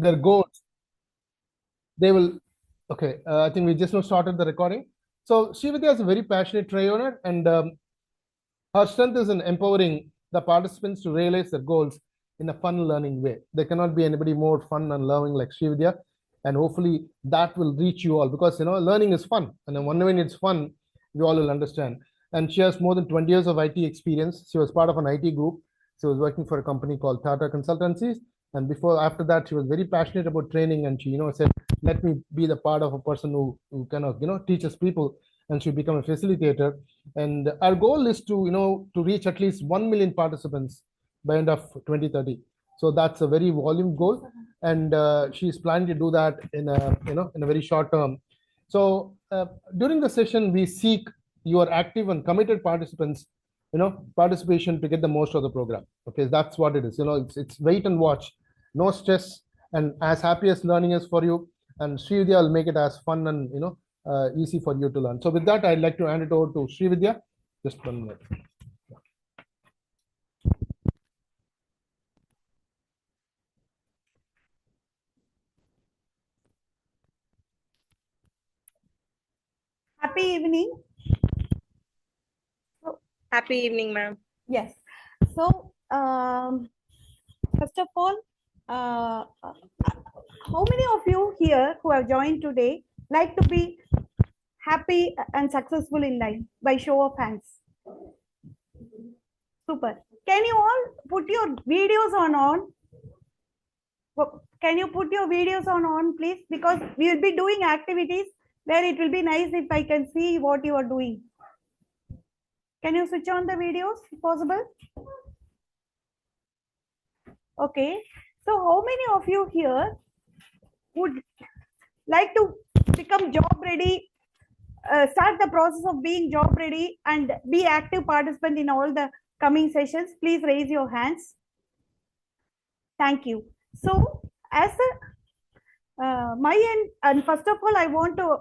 their goals, they will. Okay, I think we just now started the recording. So Srividya is a very passionate trainer, and her strength is in empowering the participants to realize their goals in a fun learning way. There cannot be anybody more fun and learning like Srividya, and hopefully that will reach you all, because learning is fun, and then when it's fun, you all will understand. And she has more than 20 years of IT experience. She was part of an IT group. She was working for a company called Tata Consultancies, and after that, she was very passionate about training, and she said, "Let me be the part of a person who kind of teaches people," and she become a facilitator. And our goal is to reach at least 1 million participants by end of 2030. So that's a very volume goal, and she's planning to do that in a very short term. So during the session, we seek your active and committed participants, participation to get the most of the program. Okay, that's what it is. It's wait and watch, no stress, and as happy as learning is for you, and Srividya will make it as fun and easy for you to learn. So with that, I'd like to hand it over to Srividya. Just 1 minute. Happy evening. Happy evening, ma'am. Yes. So, first of all, how many of you here who have joined today like to be happy and successful in life? By show of hands. Super. Can you all put your videos on? Can you put your videos on, please? Because we will be doing activities where it will be nice if I can see what you are doing. Can you switch on the videos if possible? Okay. So how many of you here would like to become job ready, start the process of being job ready and be active participant in all the coming sessions? Please raise your hands. Thank you. So as my end, and first of all, I want to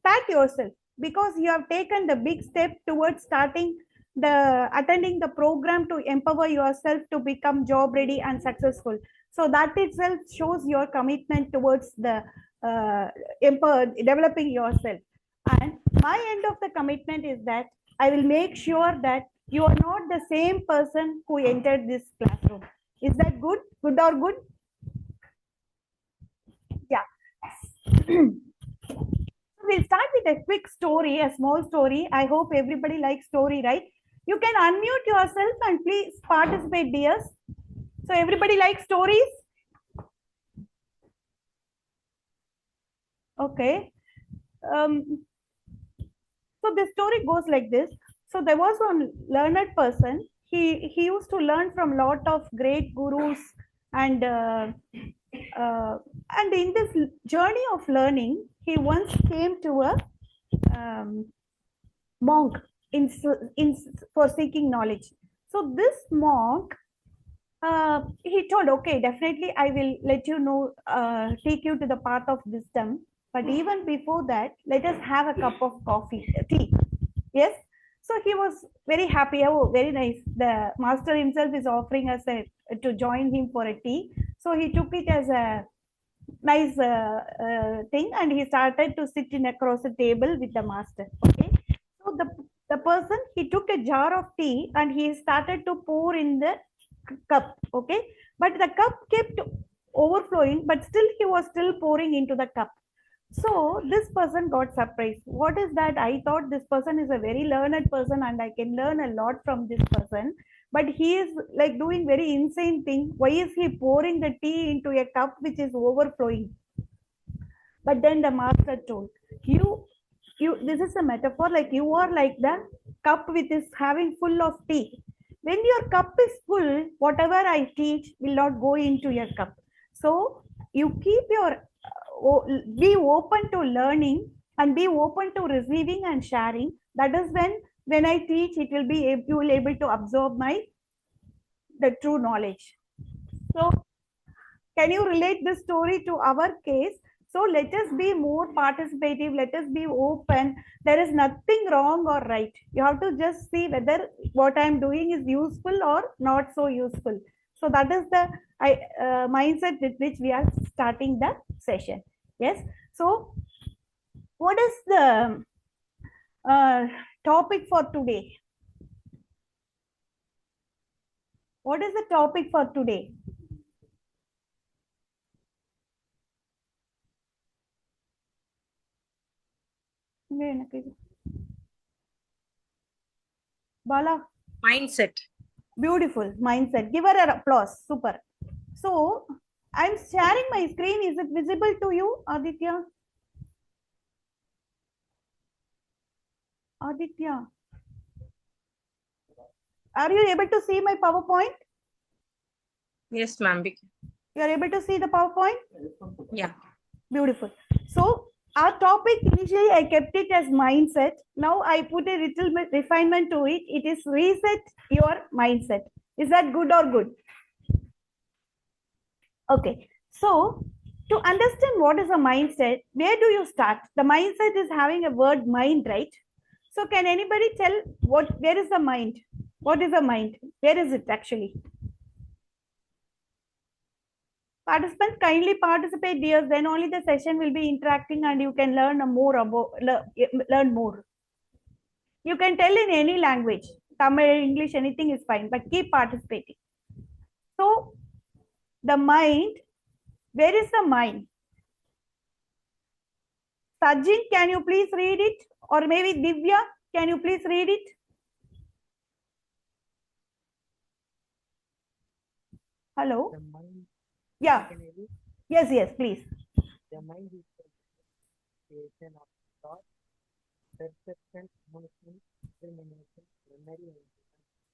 pat yourself because you have taken the big step towards starting attending the program to empower yourself to become job ready and successful. So that itself shows your commitment towards the developing yourself. And my end of the commitment is that I will make sure that you are not the same person who entered this classroom. Is that good? Good or good? Yeah. We'll start with a quick story, a small story. I hope everybody likes story, right? You can unmute yourself and please participate, dears. So everybody likes stories? Okay. So the story goes like this. So there was one learned person. He used to learn from a lot of great gurus, and in this journey of learning, he once came to a monk for seeking knowledge. So this monk, he told, okay, definitely I will let you know, take you to the path of wisdom. But even before that, let us have a cup of tea. Yes. So he was very happy. Oh, very nice. The master himself is offering us to join him for a tea. So he took it as a nice thing, and he started to sit across a table with the master. Okay. So the person, he took a jar of tea and he started to pour in the cup. Okay. But the cup kept overflowing, but still he was still pouring into the cup. So this person got surprised. What is that? I thought this person is a very learned person and I can learn a lot from this person. But he is like doing very insane thing. Why is he pouring the tea into a cup which is overflowing? But then the master told, this is a metaphor, like you are like the cup which is having full of tea. When your cup is full, whatever I teach will not go into your cup. So you keep your be open to learning and be open to receiving and sharing. That is when I teach, it will be you will able to absorb the true knowledge. So can you relate this story to our case? So let us be more participative. Let us be open. There is nothing wrong or right. You have to just see whether what I'm doing is useful or not so useful. So that is the mindset with which we are starting the session. Yes. So what is the topic for today? What is the topic for today? Bala. Mindset. Beautiful. Mindset. Give her an applause. Super. So I'm sharing my screen. Is it visible to you, Aditya? Aditya. Are you able to see my PowerPoint? Yes, ma'am. You are able to see the PowerPoint? Yeah. Beautiful. So our topic, initially I kept it as mindset. Now I put a little bit refinement to it. It is reset your mindset. Is that good or good? Okay. So to understand what is a mindset, where do you start? The mindset is having a word mind, right? So can anybody tell where is the mind? What is the mind? Where is it actually? Participants, kindly participate, dears. Then only the session will be interacting and you can learn more about learn more. You can tell in any language, Tamil, English, anything is fine, but keep participating. So the mind, where is the mind? Sajin, can you please read it? Or maybe Divya, can you please read it? Hello? Yeah. Yes, yes, please. The mind is the creation of thought, perception, emotion, determination, memory,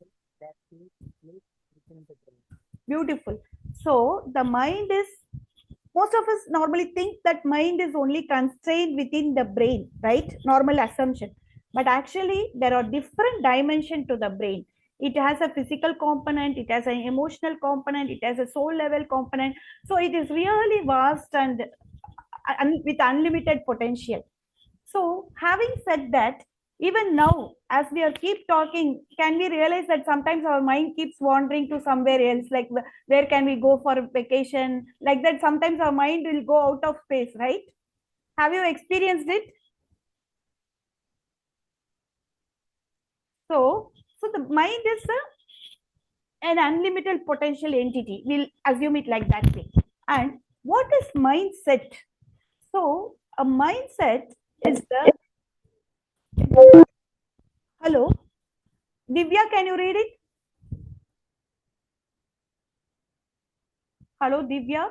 and that is placed within the brain. Beautiful. So the mind is, most of us normally think that mind is only constrained within the brain, right? Normal assumption. But actually, there are different dimensions to the brain. It has a physical component, it has an emotional component, it has a soul level component. So it is really vast and with unlimited potential. So having said that, even now, as we are keep talking, can we realize that sometimes our mind keeps wandering to somewhere else, like where can we go for a vacation? Like that, sometimes our mind will go out of space, right? Have you experienced it? So the mind is an unlimited potential entity. We'll assume it like that way. And what is mindset? So a mindset is the, hello, Divya, can you read it? Hello, Divya.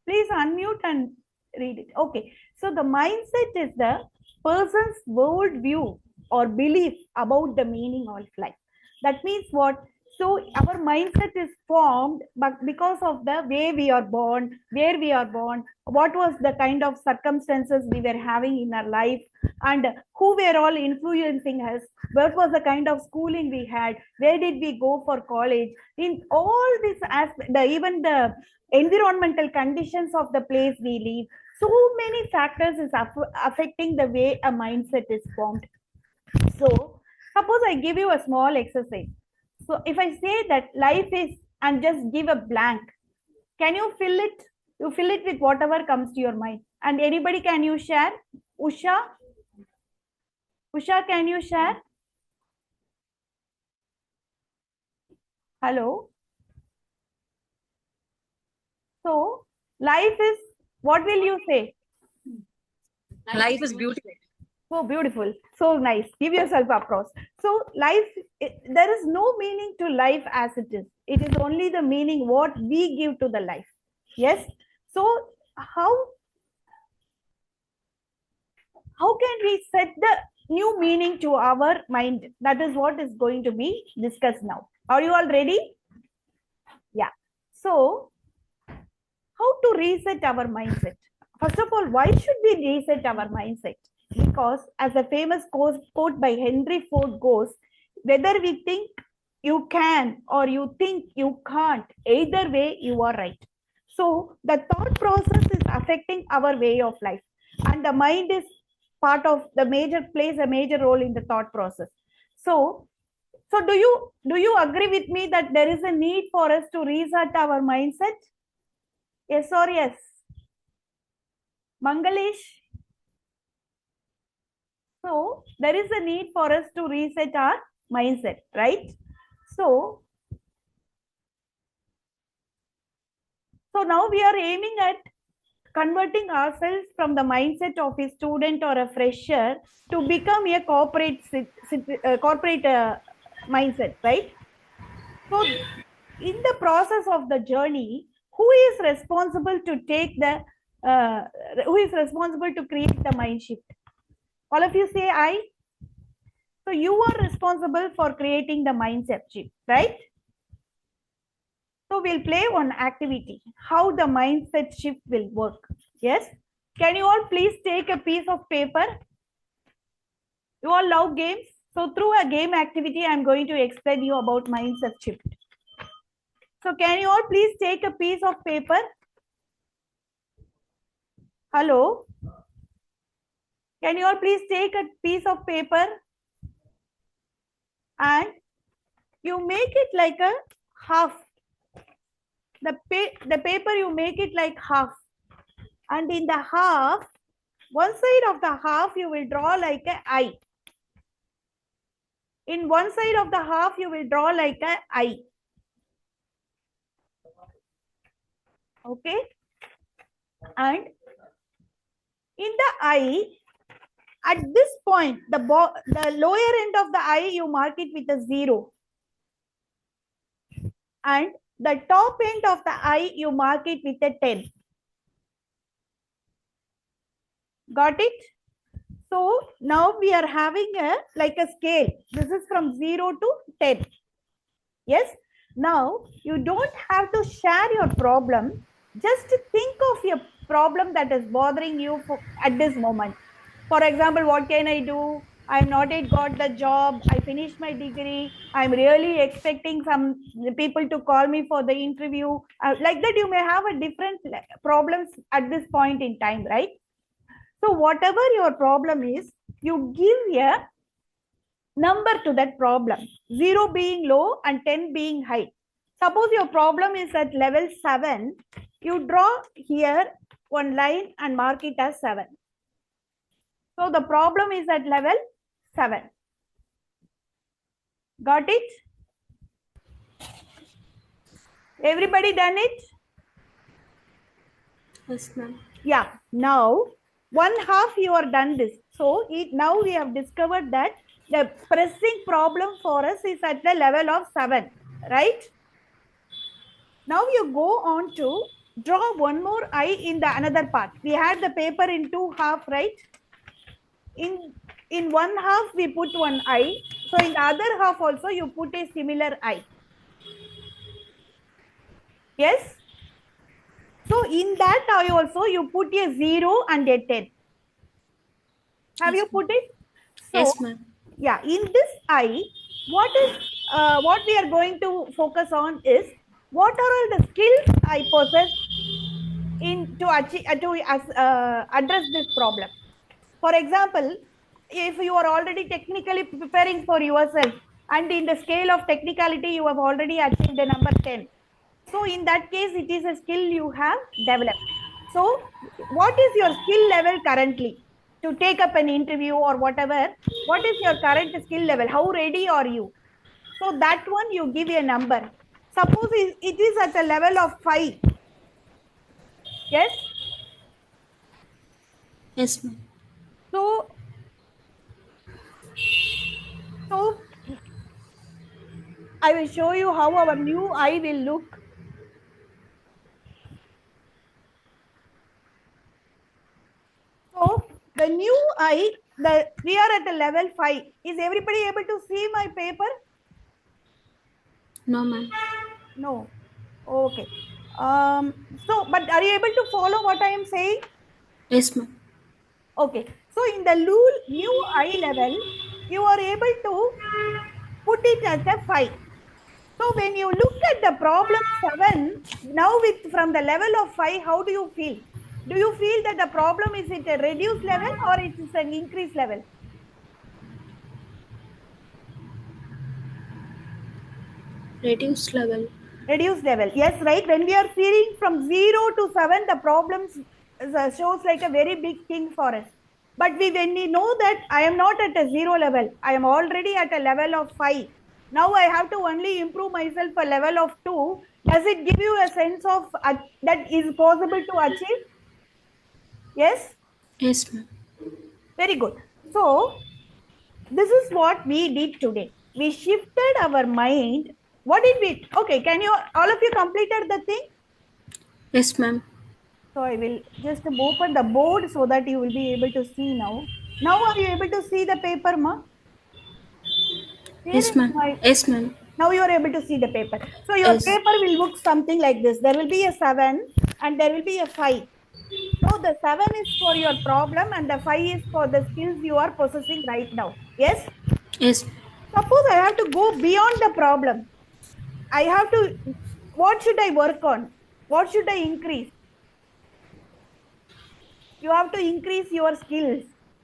Please unmute and read it. Okay. So the mindset is the person's worldview or belief about the meaning of life. That means what? So our mindset is formed, but because of the way we are born, where we are born, what was the kind of circumstances we were having in our life, and who were all influencing us, what was the kind of schooling we had, where did we go for college, in all these aspects, even the environmental conditions of the place we live, so many factors is affecting the way a mindset is formed. So suppose I give you a small exercise. So if I say that life is, and just give a blank, can you fill it? You fill it with whatever comes to your mind. And anybody, can you share? Usha, can you share? Hello. So life is, what will you say? Life is beautiful. So beautiful, so nice. Give yourself applause. So life, there is no meaning to life as it is. It is only the meaning what we give to the life. Yes. So how can we set the new meaning to our mind? That is what is going to be discussed now. Are you all ready? Yeah. So how to reset our mindset? First of all, why should we reset our mindset? Because as a famous quote by Henry Ford goes, whether we think you can or you think you can't, either way you are right. So the thought process is affecting our way of life, and the mind is plays a major role in the thought process. So So do you agree with me that there is a need for us to reset our mindset? Yes or yes? Mangalesh? So there is a need for us to reset our mindset, right? So now we are aiming at converting ourselves from the mindset of a student or a fresher to become a corporate mindset, right? So in the process of the journey, who is responsible to create the mind shift? All of you say I. So you are responsible for creating the mindset shift, right? So we'll play one activity, how the mindset shift will work. Yes. Can you all please take a piece of paper? You all love games. So through a game activity, I'm going to explain you about mindset shift. So can you all please take a piece of paper? Hello? Can you all please take a piece of paper and you make it like a half. The paper you make it like half. And in the half, one side of the half you will draw like a eye. In one side of the half you will draw like a eye. Okay? And in the eye, at this point, the lower end of the eye, you mark it with a 0. And the top end of the eye, you mark it with a 10. Got it? So now we are having like a scale. This is from 0 to 10. Yes? Now, you don't have to share your problem. Just think of your problem that is bothering you at this moment. For example, what can I do? I'm not yet got the job. I finished my degree. I'm really expecting some people to call me for the interview. Like that, you may have a different problems at this point in time, right? So whatever your problem is, you give a number to that problem. 0 being low and 10 being high. Suppose your problem is at level 7. You draw here one line and mark it as 7. So the problem is at level 7. Got it? Everybody done it? Yes, ma'am. Yeah. Now, one half you are done this. So now we have discovered that the pressing problem for us is at the level of 7. Right? Now you go on to draw one more eye in the another part. We had the paper in 2 half, right? In one half we put one eye. So in the other half also you put a similar eye. Yes? So in that eye also you put a 0 and a 10. Have you put it? So, Yes, ma'am. Yeah, in this eye, what we are going to focus on is what are all the skills I possess to address this problem. For example, if you are already technically preparing for yourself and in the scale of technicality you have already achieved the number 10. So in that case, it is a skill you have developed. So what is your skill level currently to take up an interview or whatever? What is your current skill level? How ready are you? So that one you give a number. Suppose it is at a level of 5. Yes? Yes, ma'am. So I will show you how our new eye will look. So the new eye, we are at a level 5. Is everybody able to see my paper? No, ma'am. No. Okay. So, but are you able to follow what I am saying? Yes, ma'am. Okay. So in the new eye level, you are able to put it as a 5. So when you look at the problem 7, now from the level of 5, how do you feel? Do you feel that the problem is at a reduced level or it is an increased level? Reduced level. Reduced level. Yes, right. When we are seeing from 0 to 7, the problems shows like a very big thing for us. But when we know that I am not at a 0 level, I am already at a level of 5. Now I have to only improve myself a level of 2. Does it give you a sense of that is possible to achieve? Yes? Yes, ma'am. Very good. So, this is what we did today. We shifted our mind. What did we? Okay, can you, all of you completed the thing? Yes, ma'am. So I will just open the board so that you will be able to see now. Now are you able to see the paper, ma? Here Yes, is ma'am. my, Yes, ma'am. now you are able to see the paper. So your Yes. paper will look something like this. There will be a 7 and there will be a 5. So the 7 is for your problem and the 5 is for the skills you are possessing right now. Yes? Yes. Suppose I have to go beyond the problem. I have to, what should I work on? What should I increase? You have to increase your skills,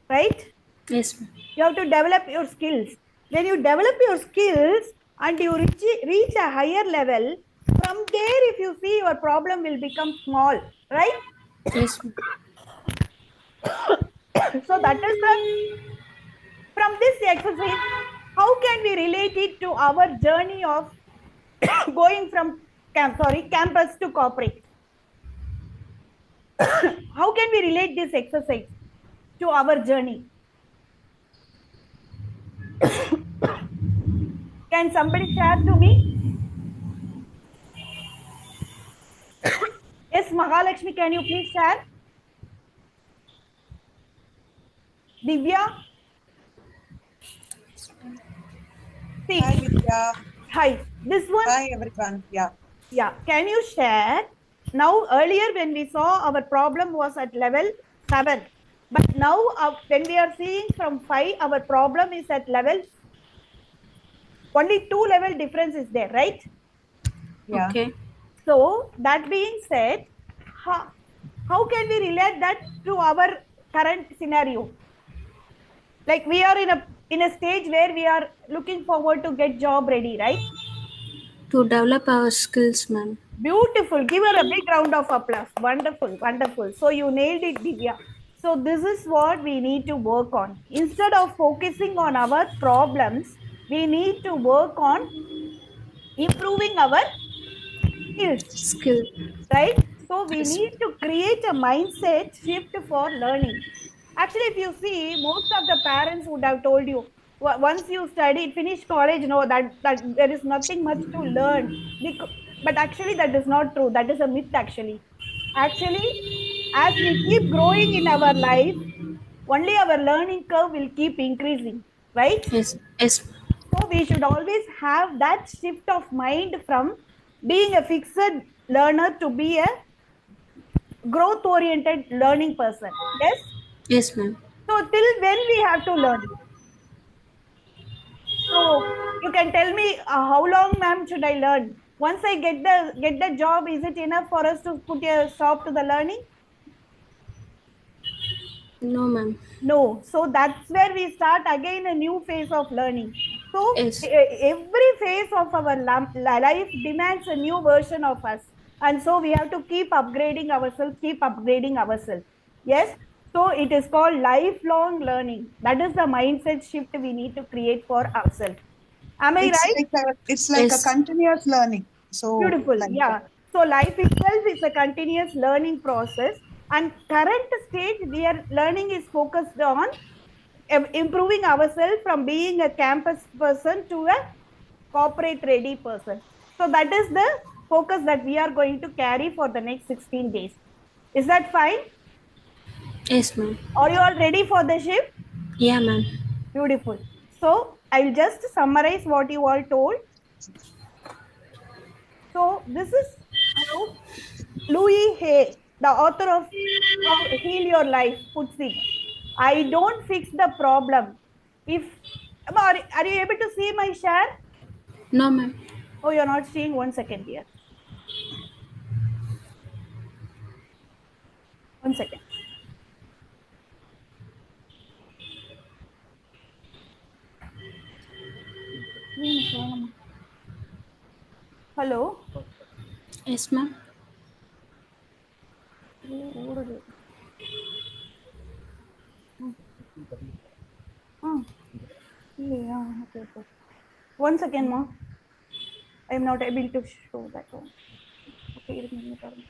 right? Yes, ma'am. You have to develop your skills. When you develop your skills and you reach a higher level, from there, if you see, your problem will become small, right? Yes, ma'am. So that is from this exercise, how can we relate it to our journey of going from campus to corporate? How can we relate this exercise to our journey? Can somebody share to me? Yes, Mahalakshmi, can you please share? Divya, see, Hi, Vidya. hi. This one, Hi, everyone. Yeah. yeah. Can you share? Now, earlier when we saw our problem was at level 7. But now when we are seeing from 5, our problem is at level, only 2 level difference is there, right? Yeah. Okay. So, that being said, how can we relate that to our current scenario? Like we are in a stage where we are looking forward to get job ready, right? To develop our skills, ma'am. Beautiful. Give her a big round of applause. Wonderful, wonderful. So you nailed it, Divya. So this is what we need to work on. Instead of focusing on our problems, we need to work on improving our skills, Skill. right? So we Yes. need to create a mindset shift for learning. Actually, if you see, most of the parents would have told you, once you studied, finish college, no, that there is nothing much to learn. But actually, that is not true. That is a myth, actually. Actually, as we keep growing in our life, only our learning curve will keep increasing, right? Yes. Yes. So we should always have that shift of mind from being a fixed learner to be a growth oriented learning person. Yes. Yes, ma'am. So till when we have to learn? So you can tell me how long, ma'am, should I learn? Once I get the job, is it enough for us to put a stop to the learning? No, ma'am. No. So that's where we start again a new phase of learning. So Yes. every phase of our life demands a new version of us. And so we have to keep upgrading ourselves, keep upgrading ourselves. Yes. So it is called lifelong learning. That is the mindset shift we need to create for ourselves. Am I right? It's like a Yes. continuous learning. So Beautiful. like Yeah. So life itself is a continuous learning process. And current stage, we are learning is focused on improving ourselves from being a campus person to a corporate ready person. So that is the focus that we are going to carry for the next 16 days. Is that fine? Yes, ma'am. Are you all ready for the shift? Yeah, ma'am. Beautiful. So I'll just summarize what you all told. So this is how Louis Hay, the author of How Heal Your Life, puts it. I don't fix the problem. If are you able to see my share? No, ma'am. Oh, you're not seeing. 1 second here. 1 second. Screen is wrong. Hello. Yes, ma'am. ஓடுது. இல்லையா? Okay, okay. One second, ma. I am not able to show that one. Okay, இருங்க பாருங்க.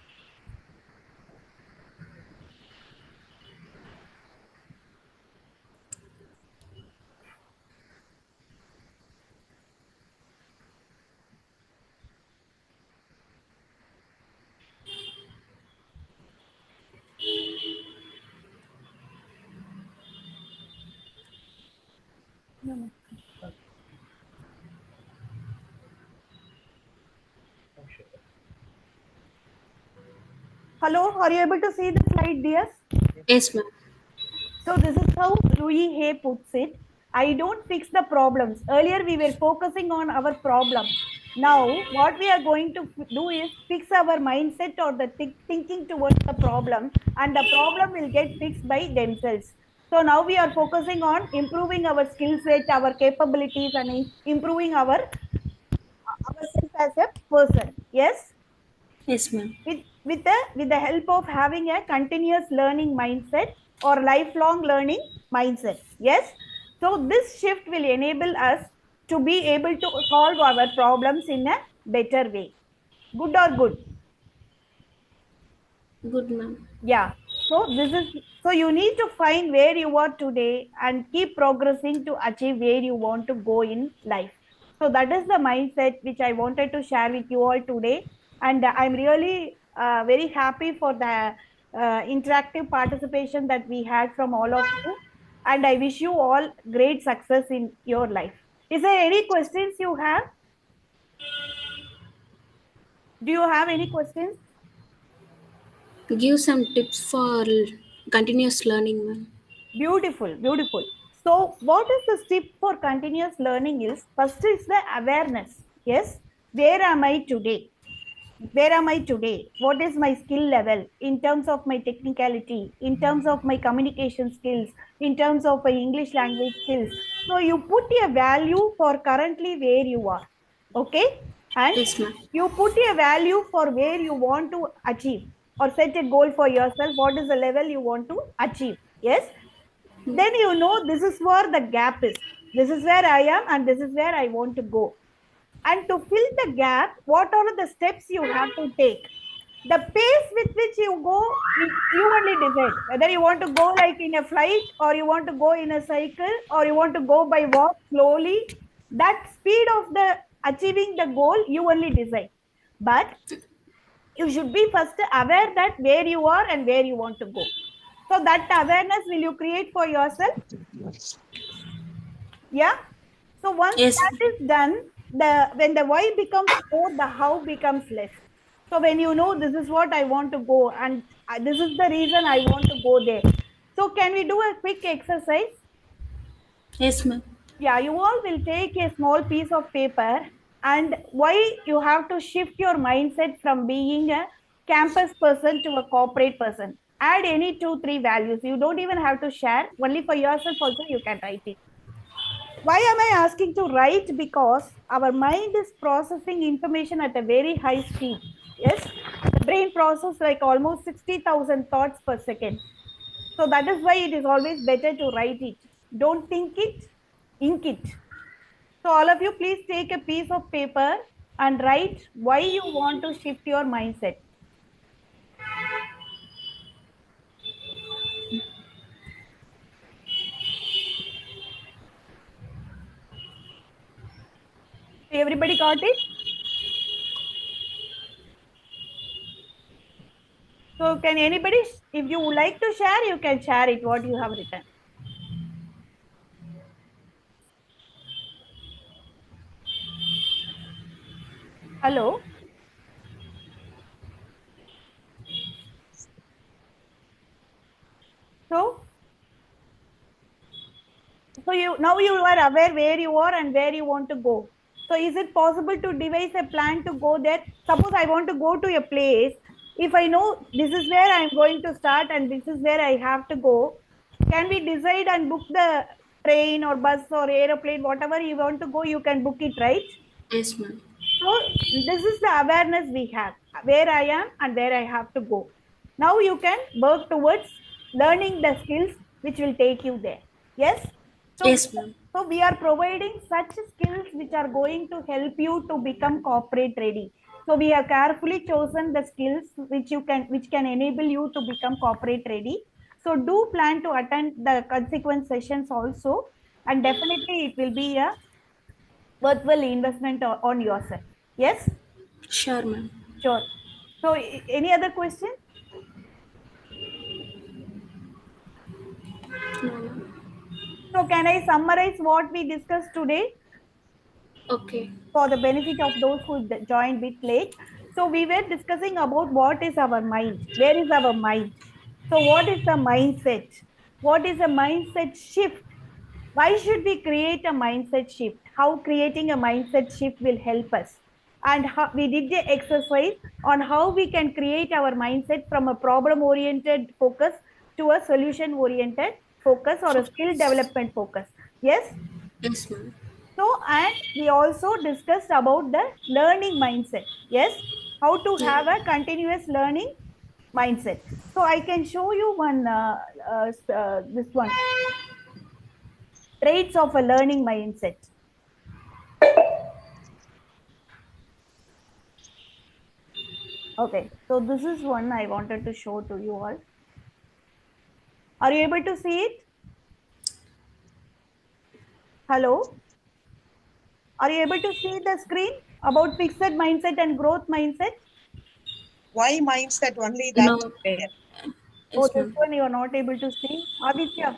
Hello, are you able to see the slide, dears? Yes, ma'am. So this is how Louis Hay puts it. I don't fix the problems. Earlier we were focusing on our problem. Now what we are going to do is fix our mindset or the thinking towards the problem, and the problem will get fixed by themselves. So now we are focusing on improving our skill set, our capabilities, and improving ourselves as a person. Yes, Yes, ma'am. with the help of having a continuous learning mindset or lifelong learning mindset. Yes, so this shift will enable us to be able to solve our problems in a better way. Good or good? Good, ma'am. Yeah. So you need to find where you are today and keep progressing to achieve where you want to go in life. So that is the mindset which I wanted to share with you all today, and I'm really very happy for the interactive participation that we had from all of you, and I wish you all great success in your life. Is there any questions you have? Do you have any questions? Give some tips for continuous learning, ma'am. Beautiful, beautiful. So, what is the step for continuous learning is first is the awareness. Yes, where am I today? Where am I today? What is my skill level in terms of my technicality, in terms of my communication skills, in terms of my English language skills? So, you put a value for currently where you are. Okay, and Yes, ma'am. you put a value for where you want to achieve or set a goal for yourself. What is the level you want to achieve? Yes, then you know this is where the gap is. This is where I am and this is where I want to go. And to fill the gap, what are the steps you have to take? The pace with which you go, you only decide whether you want to go like in a flight or you want to go in a cycle or you want to go by walk slowly. That speed of the achieving the goal, you only decide. But you should be first aware that where you are and where you want to go. So that awareness will you create for yourself. Yeah. So once Yes, that is done, when the why becomes more, the how becomes less. So when you know this is what I want to go and this is the reason I want to go there. So can we do a quick exercise? yes, ma'am. Yeah, you all will take a small piece of paper, and why you have to shift your mindset from being a campus person to a corporate person. Add any 2 3 values. You don't even have to share, only for yourself also you can write it. Why am I asking to write? Because our mind is processing information at a very high speed. Yes, the brain processes like almost 60,000 thoughts per second. So that is why it is always better to write it. Don't think it, ink it. So all of you, please take a piece of paper and write why you want to shift your mindset. Everybody got it? So can anybody, if you would like to share, you can share it, what you have written. Hello? So you now you are aware where you are and where you want to go. So is it possible to devise a plan to go there? Suppose I want to go to a place. If I know this is where I'm going to start and this is where I have to go, can we decide and book the train or bus or aeroplane, whatever you want to go, you can book it, right? Yes, ma'am. So this is the awareness we have, where I am and where I have to go. Now you can work towards learning the skills which will take you there. Yes? So, Yes, ma'am. so we are providing such skills which are going to help you to become corporate ready. So we have carefully chosen the skills which can enable you to become corporate ready. So do plan to attend the consequence sessions also, and definitely it will be a worthwhile investment on yourself. Yes, Sure, ma'am. sure. So any other question? No, ma'am. So can I summarize what we discussed today Okay. for the benefit of those who joined bit late? So we were discussing about what is our mind, where is our mind. So what is the mindset? What is a mindset shift? Why should we create a mindset shift? How creating a mindset shift will help us? And how, we did the exercise on how we can create our mindset from a problem oriented focus to a solution oriented focus or a skill development focus. Yes. Yes, ma'am. So, and we also discussed about the learning mindset. Yes. How to have a continuous learning mindset. So I can show you one, this one, traits of a learning mindset. Okay, so this is one I wanted to show to you all. Are you able to see it? Hello? Are you able to see the screen about fixed mindset and growth mindset? Why mindset only that? No. There. Oh, Yes, this ma'am. one you are not able to see. Aditya,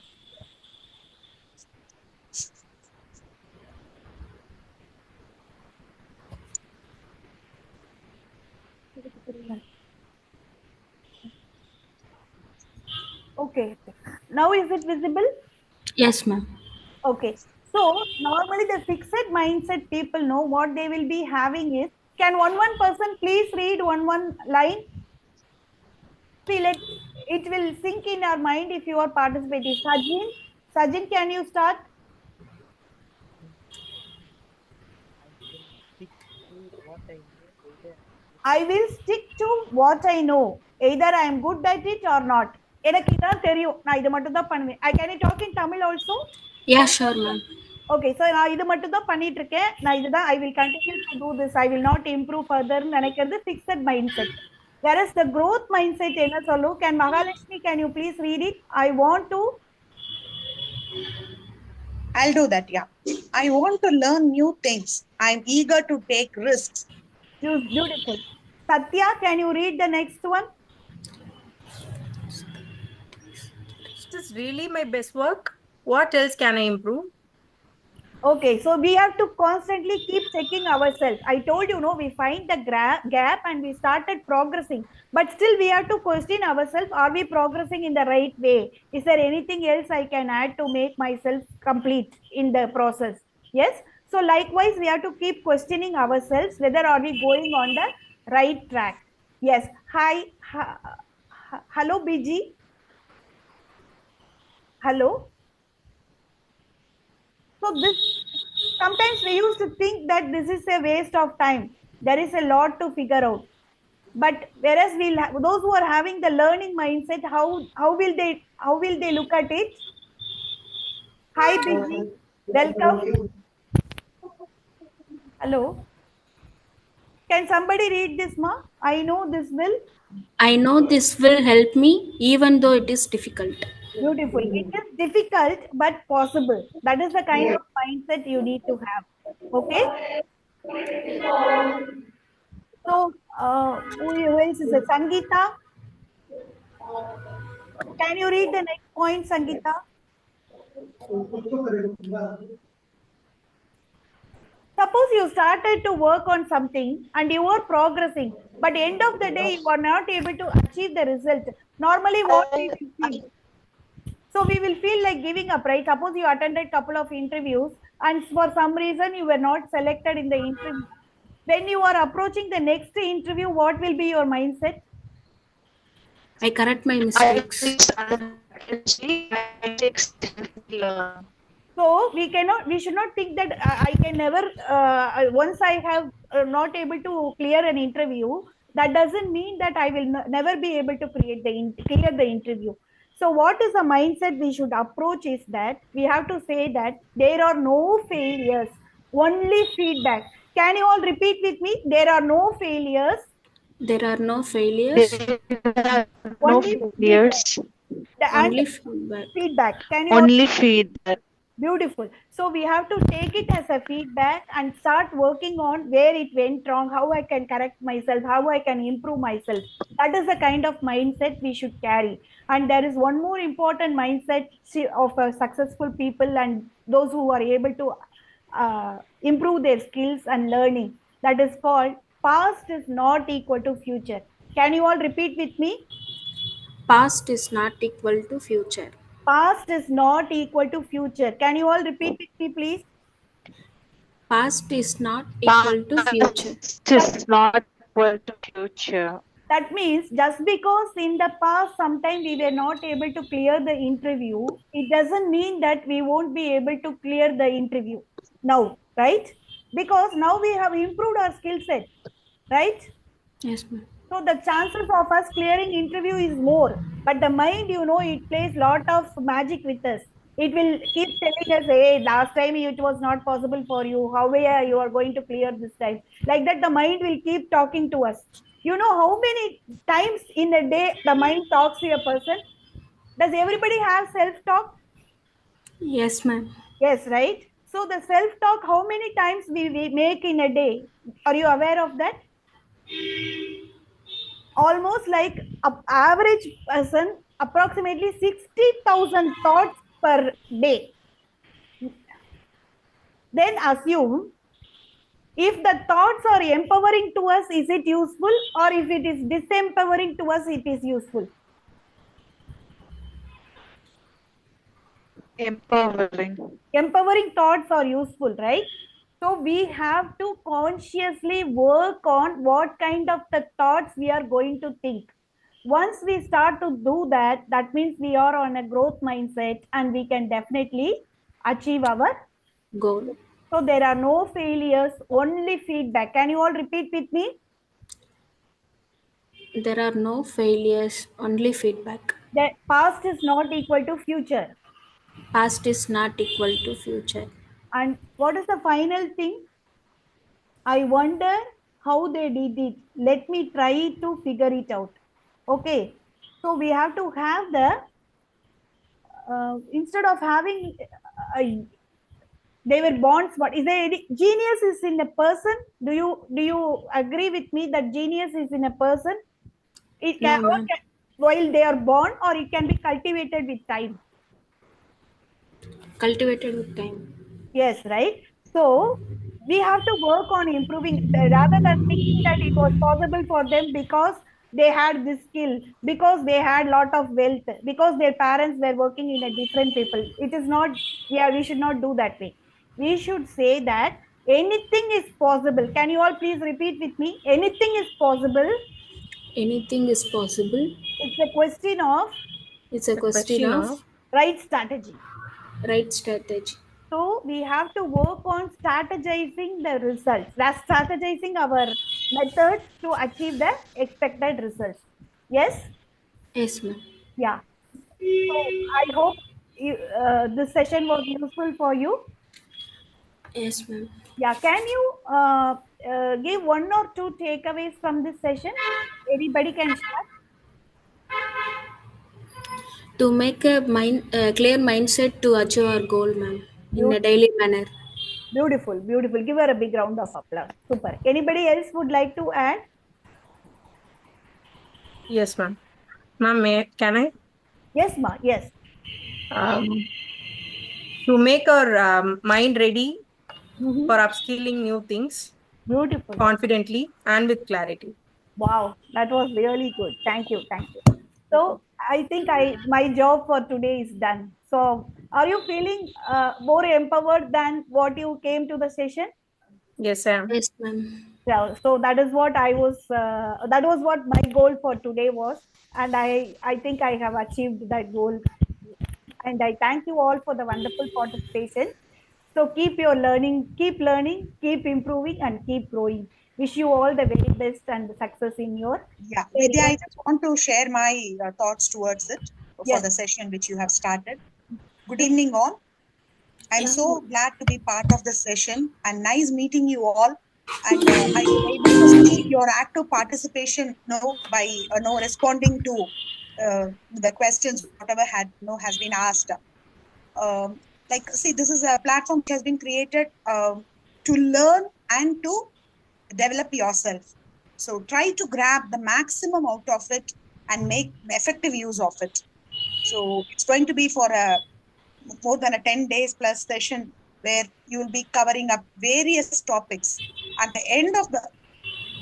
okay. Now is it visible? Yes, ma'am. Okay. So normally the fixed mindset people know what they will be having is, can one person please read one line? Feel it, it will sink in our mind if you are participating. Sajin, can you start? I will stick to what I know. I will stick to what I know. Either Either I am good at it or not. எனக்கு இதான் தெரியும், நான் இது மட்டும் தான் பண்ணுவேன். I can talk in Tamil also. Yeah, sure, ma'am. Okay, so நான் இது மட்டும் தான் பண்ணிட்டு இருக்கேன். நான் இதுதான், I will continue to do this. I will not improve further நினைக்கிறது fixed mindset. Whereas the growth mindset என்ன சொல்லும்? Can Mahalakshmi, can you please read it? I want to. I'll do that. Yeah. I want to learn new things. I'm eager to take risks. Beautiful. Satya, can you read the next one? This is really my best work. What else can I improve? Okay, so we have to constantly keep checking ourselves. I told you, no, we find the gap and we started progressing, but still we have to question ourselves, are we progressing in the right way? Is there anything else I can add to make myself complete in the process? Yes. So likewise, we have to keep questioning ourselves whether are we going on the right track. Yes. Hello, BG. Hello. So this, sometimes we used to think that this is a waste of time. There is a lot to figure out. But whereas those who are having the learning mindset, how will they look at it? Hi, Biji. Welcome. Hello. Can somebody read this, ma? I know this will. I know this will help me even though it is difficult. Beautiful. It is difficult but possible. That is the kind of mindset you need to have. Okay. So, who else is it? Sangeeta. Can you read the next point, Sangeeta? Suppose you started to work on something and you are progressing, but end of the day you are not able to achieve the result. Normally, what we will feel? So we will feel like giving up, right? Suppose you attended couple of interviews and for some reason you were not selected in the interview. When you are approaching the next interview, what will be your mindset? I correct my mistakes. So we should not think that I can never, once I have not able to clear an interview, that doesn't mean that I will never be able to clear the interview. So what is the mindset we should approach is that we have to say that there are no failures, only feedback. Can you all repeat with me? There are no failures, There are no failures, There are no only failures, and only feedback. feedback. Can you all? only feedback. Beautiful. So we have to take it as a feedback and start working on where it went wrong, how I can correct myself, how I can improve myself. That is the kind of mindset we should carry. And there is one more important mindset of successful people and those who are able to improve their skills and learning. That is called past is not equal to future. Can you all repeat with me? Past is not equal to future. Past is not equal to future. Can you all repeat with me, please? Past is not equal to future. Past is not equal to future. That means just because in the past sometime we were not able to clear the interview, it doesn't mean that we won't be able to clear the interview now, right? Because now we have improved our skill set, right? Yes, ma'am. So the chances of us clearing interview is more, but the mind, it plays lot of magic with us. It will keep telling us, hey, last time it was not possible for you. How you are going to clear this time? Like that, the mind will keep talking to us. You know how many times in a day the mind talks to a person? Does everybody have self-talk? Yes, ma'am. Yes, right? So the self-talk, how many times we make in a day? Are you aware of that? Almost like an average person, approximately 60,000 thoughts per day. Then assume if the thoughts are empowering to us, is it useful? Or if it is disempowering to us, it is useful. Empowering. Empowering thoughts are useful, right? So we have to consciously work on what kind of the thoughts we are going to think. Once we start to do that, that means we are on a growth mindset and we can definitely achieve our Goal. So there are no failures, only feedback. Can you all repeat with me? There are no failures, only feedback. The past is not equal to future. Past is not equal to future. And what is the final thing? I wonder how they did it. Let me try to figure it out. Okay. So we have to have the, instead of having, they were born smart. Is there any genius is in a person? Do you agree with me that genius is in a person? It No, can, ma'am. while they are born, or it can be cultivated with time. Cultivated with time. Yes, right. So we have to work on improving rather than thinking that it was possible for them because they had this skill, because they had lot of wealth, because their parents were working in a different people. It is not, yeah, we should not do that way. We should say that anything is possible. Can you all please repeat with me? Anything is possible. Anything is possible. It's a question of It's a question of right strategy. right strategy. So we have to work on strategizing the results, that's strategizing our methods to achieve the expected results. Yes? Yes, ma'am. Yeah. So I hope this session was useful for you. Yes, ma'am. Yeah. Can you give one or two takeaways from this session? Anybody can share. To make a clear mindset to achieve our goal, ma'am, in a Beautiful, daily manner. beautiful, beautiful. Give her a big round of applause. Super. Anybody else would like to add? Yes, ma'am. Ma'am, can I? Yes, ma. Yes. To make our mind ready Mhm. for upskilling new things Beautiful. confidently and with clarity. Wow, that was really good. Thank you. Thank you. So I think my job for today is done. So are you feeling more empowered than what you came to the session? Yes, ma'am. Yes, ma'am. Yeah. So that is what I was. That was what my goal for today was, and I think I have achieved that goal. And I thank you all for the wonderful participation. So keep learning, keep improving, and keep growing. Wish you all the very best and success in your Yeah, Vidya, I career. just want to share my thoughts towards it for Yes. the session which you have started. Good evening, all. I'm Yeah. so glad to be part of this session and nice meeting you all. And I was able to see your active participation, by responding to the questions whatever has been asked. See, this is a platform which has been created to learn and to develop yourself. So try to grab the maximum out of it and make effective use of it. So it's going to be for a more than a 10 days plus session where you will be covering up various topics. At the end of the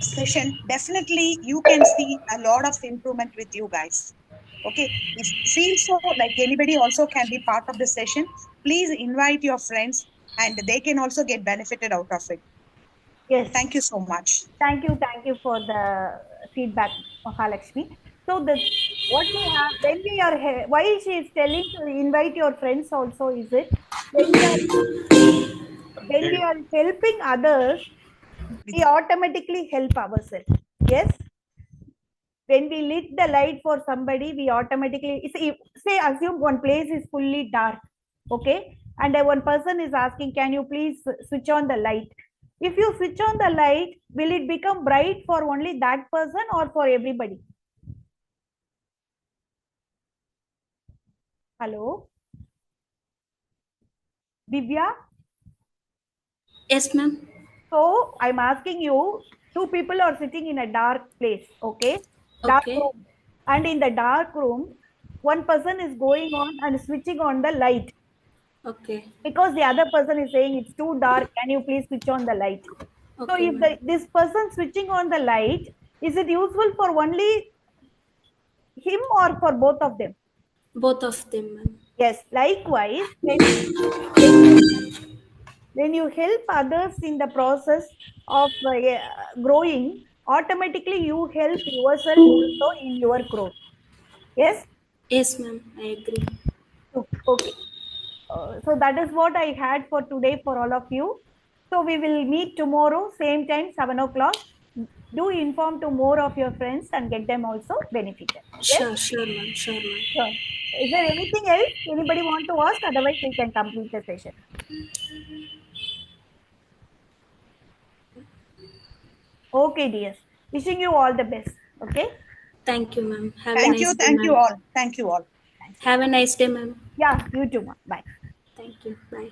session, definitely you can see a lot of improvement with you guys. Okay, if you feel so like anybody also can be part of the session, please invite your friends and they can also get benefited out of it. Yes. Thank you so much. Thank you for the feedback, Mahalakshmi. So what we have when we are why she is telling to invite your friends also is it when we are helping others, we automatically help ourselves. Yes. When we lit the light for somebody, we automatically say assume one place is fully dark, okay, and one person is asking, can you please switch on the light? If you switch on the light, will it become bright for only that person or for everybody? Hello, Divya. Yes, ma'am. So I'm asking you, two people are sitting in a dark place, okay, dark Okay. room, and in the dark room, one person is going on and switching on the light Okay. because the other person is saying it's too dark, can you please switch on the light? So Okay, if ma'am. this person switching on the light, is it useful for only him or for both of them? Both of them, ma'am. Yes, likewise, when you help others in the process of growing, automatically you help yourself also in your growth. Yes. Yes, ma'am. I agree. Okay. So that is what I had for today for all of you. So we will meet tomorrow, same time, 7 o'clock. Do inform to more of your friends and get them also benefited. Yes? Sure, ma'am. Sure, ma'am. Sure. Is there anything else anybody want to ask? Otherwise, we can complete the session. Okay, dears. Wishing you all the best. Okay? Thank you, ma'am. Have a Thank nice you. day, Thank you ma'am. all. Thank you all. Have a nice day, ma'am. Yeah, you too. Bye. Thank you. Bye.